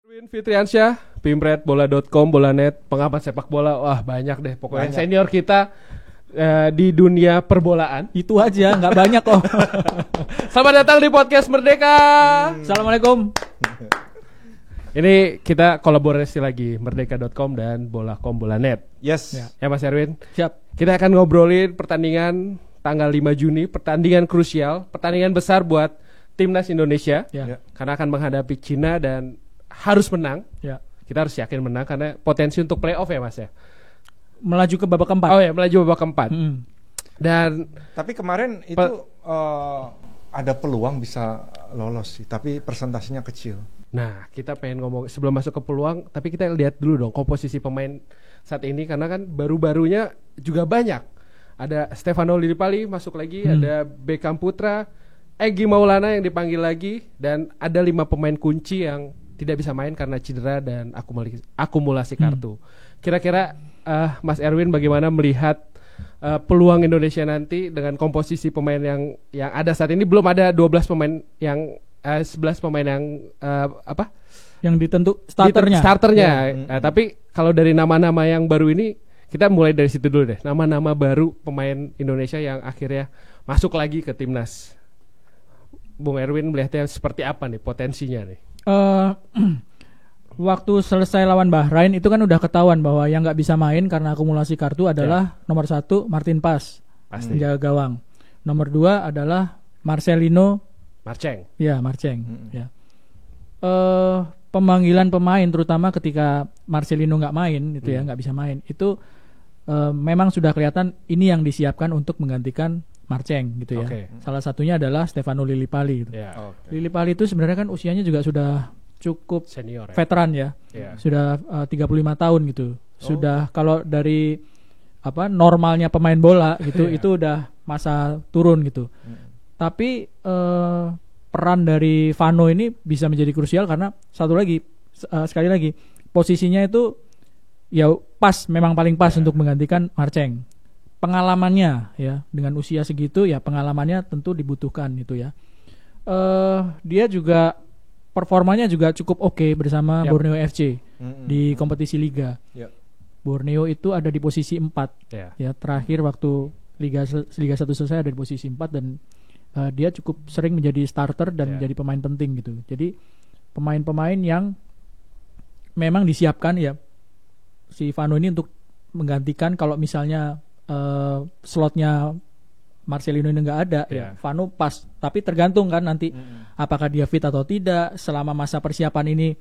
Erwin Fitriansyah, pimretbola.com, Bolanet, pengamat sepak bola. Wah banyak deh pokoknya banyak. Senior kita di dunia perbolaan. Itu aja, nggak banyak kok. Selamat datang di podcast Merdeka. Assalamualaikum. Ini kita kolaborasi lagi, merdeka.com dan bola.com, Bolanet. Yes. Ya Mas Erwin. Siap. Kita akan ngobrolin pertandingan tanggal 5 Juni, pertandingan krusial, pertandingan besar buat timnas Indonesia. Ya. Karena akan menghadapi Cina dan harus menang. Ya. Kita harus yakin menang karena potensi untuk playoff ya Mas ya. Melaju ke babak keempat. Oh ya, melaju babak keempat. Dan tapi kemarin itu ada peluang bisa lolos sih, tapi persentasenya kecil. Nah, kita pengen ngomong sebelum masuk ke peluang, tapi kita lihat dulu dong komposisi pemain saat ini karena kan baru-barunya juga banyak. Ada Stefano Lillipali masuk lagi, ada Beckham Putra, Egy Maulana yang dipanggil lagi, dan ada 5 pemain kunci yang tidak bisa main karena cedera dan akumulasi kartu. Kira-kira Mas Erwin bagaimana melihat peluang Indonesia nanti dengan komposisi pemain yang ada saat ini? Belum ada 12 pemain yang 11 pemain yang yang ditentu starternya. Ya. Tapi kalau dari nama-nama yang baru ini, kita mulai dari situ dulu deh. Nama-nama baru pemain Indonesia yang akhirnya masuk lagi ke timnas. Bung Erwin melihatnya seperti apa nih potensinya nih? Waktu selesai lawan Bahrain itu kan udah ketahuan bahwa yang nggak bisa main karena akumulasi kartu adalah nomor 1 Martin Pas, penjaga gawang. Nomor 2 adalah Marcelino Marceng. Ya, Marceng. Ya. Pemanggilan pemain terutama ketika Marcelino nggak main itu ya, nggak bisa main. Itu memang sudah kelihatan ini yang disiapkan untuk menggantikan Marceng gitu ya. Salah satunya adalah Stefano Lillipali gitu. Lillipali itu sebenarnya kan usianya juga sudah cukup senior, veteran ya. Sudah 35 tahun gitu. Sudah kalau dari normalnya pemain bola gitu itu udah masa turun gitu. Tapi peran dari Vano ini bisa menjadi krusial karena sekali lagi posisinya itu ya memang paling pas untuk menggantikan Marceng. Pengalamannya ya dengan usia segitu ya pengalamannya tentu dibutuhkan gitu ya. Dia juga performanya juga cukup oke bersama Borneo FC di kompetisi liga. Borneo itu ada di posisi 4 ya, terakhir waktu Liga 1 selesai ada di posisi 4 dan dia cukup sering menjadi starter dan menjadi pemain penting gitu. Jadi pemain-pemain yang memang disiapkan ya si Vano ini untuk menggantikan kalau misalnya slotnya Marcelino ini nggak ada ya Vano pas. Tapi tergantung kan nanti apakah dia fit atau tidak. Selama masa persiapan ini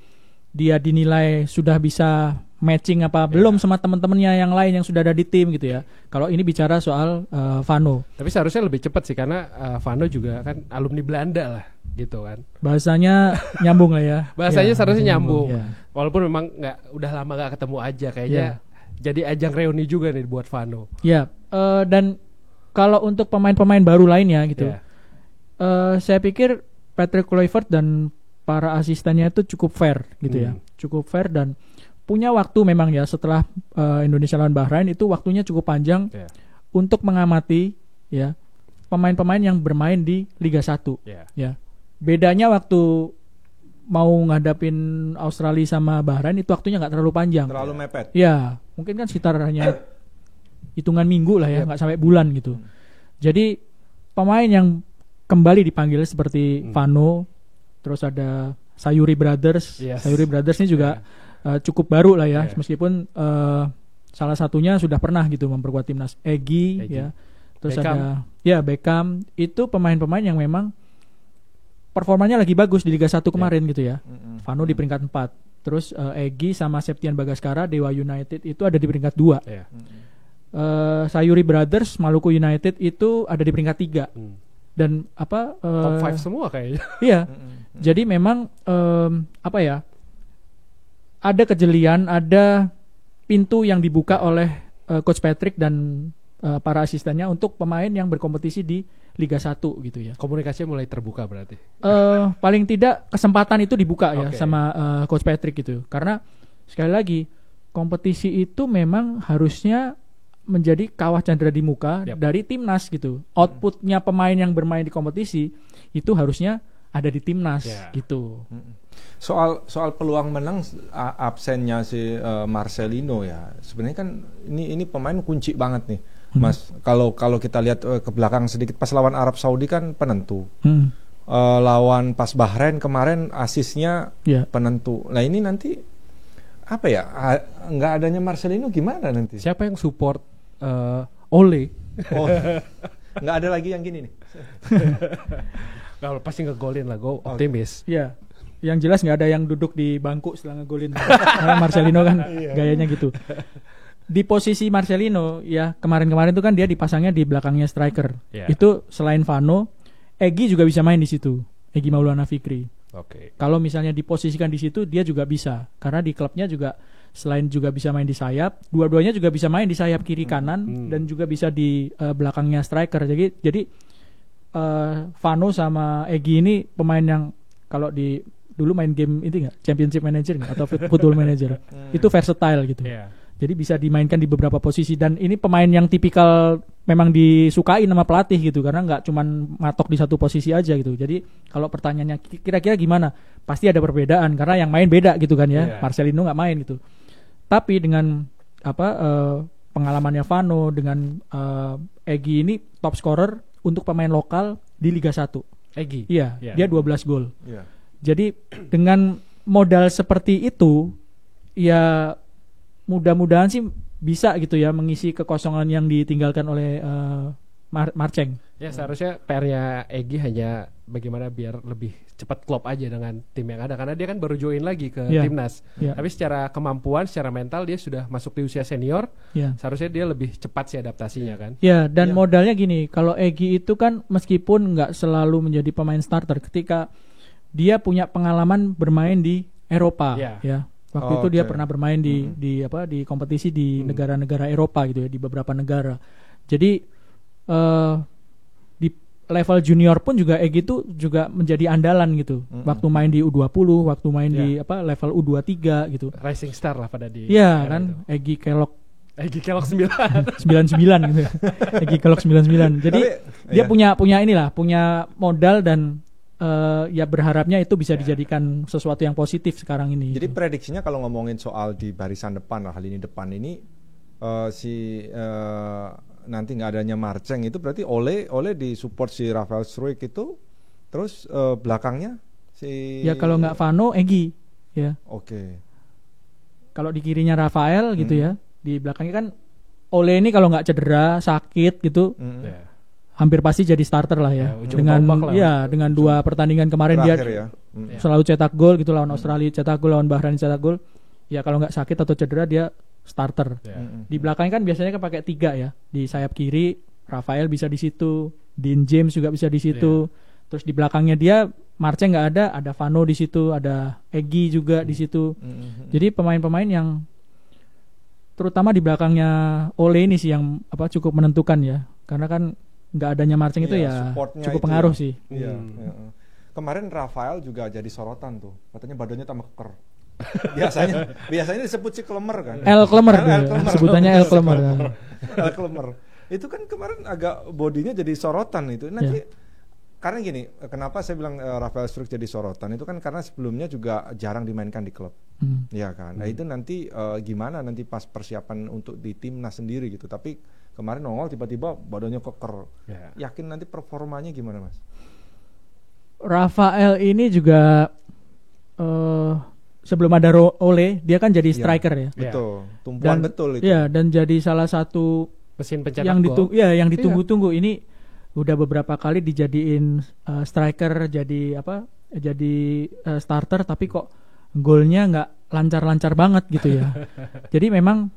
dia dinilai sudah bisa matching apa belum sama teman-temannya yang lain yang sudah ada di tim gitu ya. Kalau ini bicara soal Vano. Tapi seharusnya lebih cepat sih karena Vano juga kan alumni Belanda lah gitu kan. Bahasanya nyambung lah ya. Bahasanya seharusnya nyambung. Ya. Walaupun memang udah lama nggak ketemu aja kayaknya. Jadi ajang reuni juga nih buat Vano. Ya, dan kalau untuk pemain-pemain baru lainnya gitu, saya pikir Patrick Kluivert dan para asistennya itu cukup fair gitu ya, cukup fair dan punya waktu memang ya setelah Indonesia lawan Bahrain itu waktunya cukup panjang untuk mengamati ya pemain-pemain yang bermain di Liga 1. Ya, bedanya waktu mau ngadapin Australia sama Bahrain itu waktunya nggak terlalu panjang. Terlalu mepet. Ya, mungkin kan sekitar hanya hitungan minggu lah ya, nggak sampai bulan gitu. Jadi pemain yang kembali dipanggil seperti Vano, terus ada Sayuri Brothers. Sayuri Brothers ini juga cukup baru lah ya, meskipun salah satunya sudah pernah gitu memperkuat timnas. Egy. Ya, terus Beckham. Ada Beckham. Itu pemain-pemain yang memang performanya lagi bagus di Liga 1 kemarin gitu ya. Vano di peringkat 4. Terus Egy sama Septian Bagaskara Dewa United itu ada di peringkat 2. Sayuri Brothers Maluku United itu ada di peringkat 3. Dan top 5 semua kayaknya. Iya. Jadi memang ada kejelian, ada pintu yang dibuka oleh Coach Patrick dan para asistennya untuk pemain yang berkompetisi di Liga 1 gitu ya. Komunikasinya mulai terbuka berarti. Paling tidak kesempatan itu dibuka ya sama Coach Patrick gitu. Karena sekali lagi kompetisi itu memang harusnya menjadi kawah candra di muka dari timnas gitu. Outputnya pemain yang bermain di kompetisi itu harusnya ada di timnas Ya. gitu. Soal peluang menang absennya si Marcelino ya. Sebenarnya kan ini pemain kunci banget nih, Mas. Kalau kita lihat ke belakang sedikit pas lawan Arab Saudi kan penentu. Lawan pas Bahrain kemarin asisnya Ya. penentu. Nah ini nanti apa ya? Nggak adanya Marcelino gimana nanti? Siapa yang support Ole? Oh, nggak ada lagi yang gini nih. Kalau pasti ngegolin lah, gue optimis. Iya. Yang jelas nggak ada yang duduk di bangku setelah ngegolin. Karena Marcelino kan gayanya gitu. Di posisi Marcelino ya kemarin-kemarin itu kan dia dipasangnya di belakangnya striker. Iya. Itu selain Vano, Egy juga bisa main di situ. Egy Maulana Fikri. Oke. Kalau misalnya diposisikan di situ dia juga bisa. Karena di klubnya juga selain juga bisa main di sayap, dua-duanya juga bisa main di sayap kiri kanan dan juga bisa di belakangnya striker. Jadi Vano sama Egy ini pemain yang kalau di dulu main game itu nggak Championship Manager nggak atau Football Manager itu versatile gitu. Iya. Jadi bisa dimainkan di beberapa posisi dan ini pemain yang tipikal memang disukai sama pelatih gitu karena nggak cuman matok di satu posisi aja gitu. Jadi kalau pertanyaannya kira-kira gimana? Pasti ada perbedaan karena yang main beda gitu kan ya. Iya. Marcelino nggak main gitu. Tapi dengan pengalamannya Vano dengan Egy ini top scorer untuk pemain lokal di Liga 1. Egy. Iya, Iya. dia 12 gol. Iya. Jadi dengan modal seperti itu ya mudah-mudahan sih bisa gitu ya mengisi kekosongan yang ditinggalkan oleh Marceng. Ya seharusnya PR-nya Egy hanya bagaimana biar lebih cepat klop aja dengan tim yang ada karena dia kan baru join lagi ke Iya. timnas. Iya. Tapi secara kemampuan, secara mental dia sudah masuk di usia senior. Ya. Seharusnya dia lebih cepat sih adaptasinya kan. Ya, dan modalnya gini, kalau Egy itu kan meskipun nggak selalu menjadi pemain starter, ketika dia punya pengalaman bermain di Eropa, Ya. ya. Waktu Oh, itu dia oke. pernah bermain di kompetisi di negara-negara Eropa gitu ya, di beberapa negara. Jadi di level junior pun juga Egy itu juga menjadi andalan gitu. Waktu main di U20, waktu main di level U23 gitu. Rising star lah pada di Iya era kan, itu. Egy Kellogg Egy Kellogg 9. 99 gitu. Egy Kellogg 99. Jadi Tapi, dia iya. punya modal dan ya berharapnya itu bisa dijadikan sesuatu yang positif sekarang ini. Jadi prediksinya kalau ngomongin soal di barisan depan lah, lini depan ini nanti nggak adanya Marceng itu berarti Ole di support si Rafael Struijk itu, terus belakangnya si ya kalau nggak Vano, Egy ya. Oke. Kalau di kirinya Rafael gitu ya, di belakangnya kan Ole ini kalau nggak cedera, sakit gitu, Ya. hampir pasti jadi starter lah ya. Ya, ujung Dengan tombak lah. dengan dua pertandingan kemarin dia Terakhir ya. selalu cetak gol gitu, lawan Australia cetak gol, lawan Bahrain cetak gol. Ya kalau nggak sakit atau cedera dia starter. Ya. Di belakangnya kan biasanya kan pakai 3 ya. Di sayap kiri Rafael bisa di situ, Dean James juga bisa di situ. Terus di belakangnya dia Marceng nggak ada Vano di situ, ada Egy juga di situ. Jadi pemain-pemain yang terutama di belakangnya Ole ini sih yang cukup menentukan ya. Karena kan nggak adanya Marceng itu Iya, ya supportnya cukup itu pengaruh ya. sih. Iya. Iya. Kemarin Rafael juga jadi sorotan tuh. Katanya badannya tambah keker. biasanya disebut si Klemer kan. El Klemer, sebutannya El Klemer. El Klemer. Itu kan kemarin agak bodinya jadi sorotan itu. Nanti karena gini, kenapa saya bilang Rafael Struijk jadi sorotan itu kan karena sebelumnya juga jarang dimainkan di klub. Ya kan. Nah, itu nanti gimana nanti pas persiapan untuk di timnas sendiri gitu. Tapi kemarin nongol tiba-tiba badannya keker. Ya. Yakin nanti performanya gimana, Mas? Rafael ini juga sebelum ada Ole dia kan jadi striker ya. Betul. Tumpuan betul itu. Iya, dan jadi salah satu Mesin pencetak yang gol. yang ditunggu-tunggu. Ini udah beberapa kali dijadiin striker, jadi starter, tapi kok golnya nggak lancar-lancar banget gitu ya. Jadi memang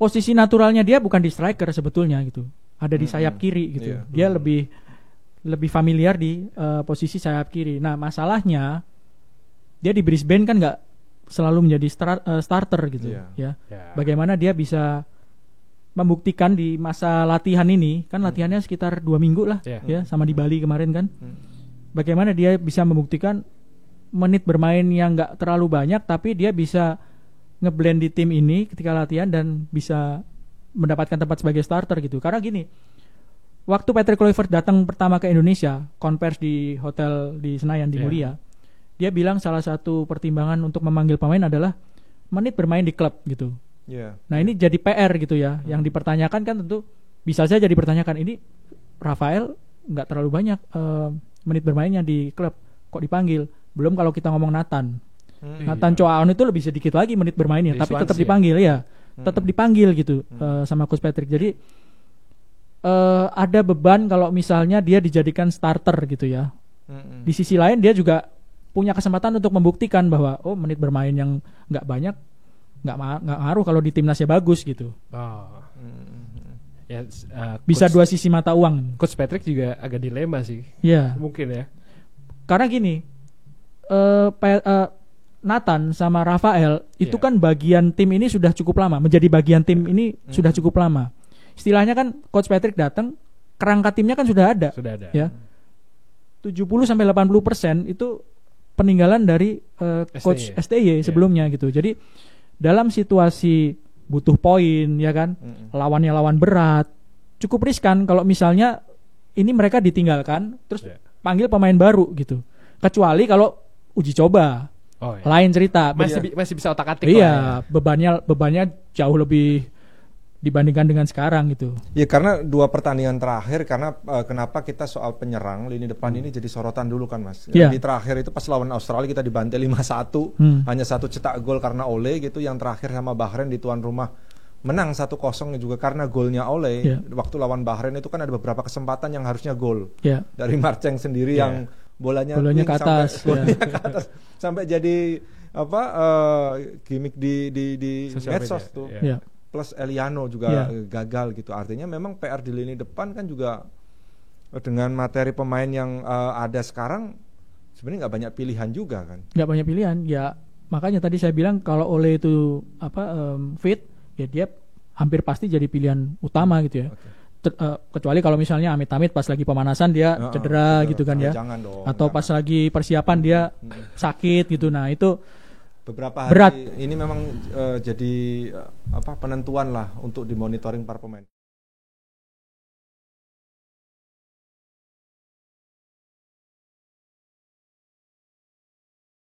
posisi naturalnya dia bukan di striker sebetulnya gitu, ada di sayap kiri gitu. Dia lebih familiar di posisi sayap kiri. Nah masalahnya dia di Brisbane kan nggak selalu menjadi starter gitu ya. Bagaimana dia bisa membuktikan di masa latihan ini, kan latihannya sekitar 2 minggu lah ya, sama di Bali kemarin kan. Bagaimana dia bisa membuktikan menit bermain yang nggak terlalu banyak, tapi dia bisa ngeblend di tim ini ketika latihan dan bisa mendapatkan tempat sebagai starter gitu. Karena gini, waktu Patrick Kluivert datang pertama ke Indonesia, konvers di hotel di Senayan di Mulia, dia bilang salah satu pertimbangan untuk memanggil pemain adalah menit bermain di klub gitu. Nah ini jadi PR gitu ya, yang dipertanyakan kan tentu bisa saja dipertanyakan, ini Rafael nggak terlalu banyak menit bermainnya di klub, kok dipanggil? Belum kalau kita ngomong Nathan Choaon itu lebih sedikit lagi menit bermainnya, tapi tetap dipanggil tetap dipanggil gitu sama Coach Patrick. Jadi ada beban kalau misalnya dia dijadikan starter gitu ya. Di sisi lain dia juga punya kesempatan untuk membuktikan bahwa menit bermain yang nggak banyak nggak ngaruh kalau di timnasnya bagus gitu. Ya, bisa dua sisi mata uang. Coach Patrick juga agak dilema sih. Mungkin ya. Karena gini, Nathan sama Rafael itu kan bagian tim ini sudah cukup lama, menjadi bagian tim ini sudah cukup lama. Istilahnya kan Coach Patrick datang, kerangka timnya kan sudah ada. Ya. 70-80% itu peninggalan dari Coach STY sebelumnya gitu. Jadi dalam situasi butuh poin ya kan, lawannya lawan berat, cukup riskan kalau misalnya ini mereka ditinggalkan terus panggil pemain baru gitu. Kecuali kalau uji coba. Lain cerita. Masih bisa otak-atik. Iya, bebannya jauh lebih dibandingkan dengan sekarang gitu. Ya karena 2 pertandingan terakhir, karena kenapa kita soal penyerang lini depan ini jadi sorotan dulu kan Mas. Di terakhir itu pas lawan Australia kita dibantai 5-1, hanya 1 cetak gol karena Ole gitu. Yang terakhir sama Bahrain di tuan rumah menang 1-0 juga karena golnya Ole. Waktu lawan Bahrain itu kan ada beberapa kesempatan yang harusnya gol. Dari Marceng sendiri yang bolanya ke atas, sampai jadi gimmick di medsos tuh. Plus Eliano juga gagal gitu. Artinya memang PR di lini depan kan juga dengan materi pemain yang ada sekarang sebenarnya nggak banyak pilihan juga kan. Nggak banyak pilihan ya, makanya tadi saya bilang kalau Ole itu fit ya dia hampir pasti jadi pilihan utama gitu ya. Kecuali kalau misalnya amit-amit pas lagi pemanasan dia cedera gitu kan ya, atau pas lagi persiapan dia sakit gitu. Nah itu beberapa hari berat. Ini memang jadi penentuan lah untuk dimonitoring para pemain.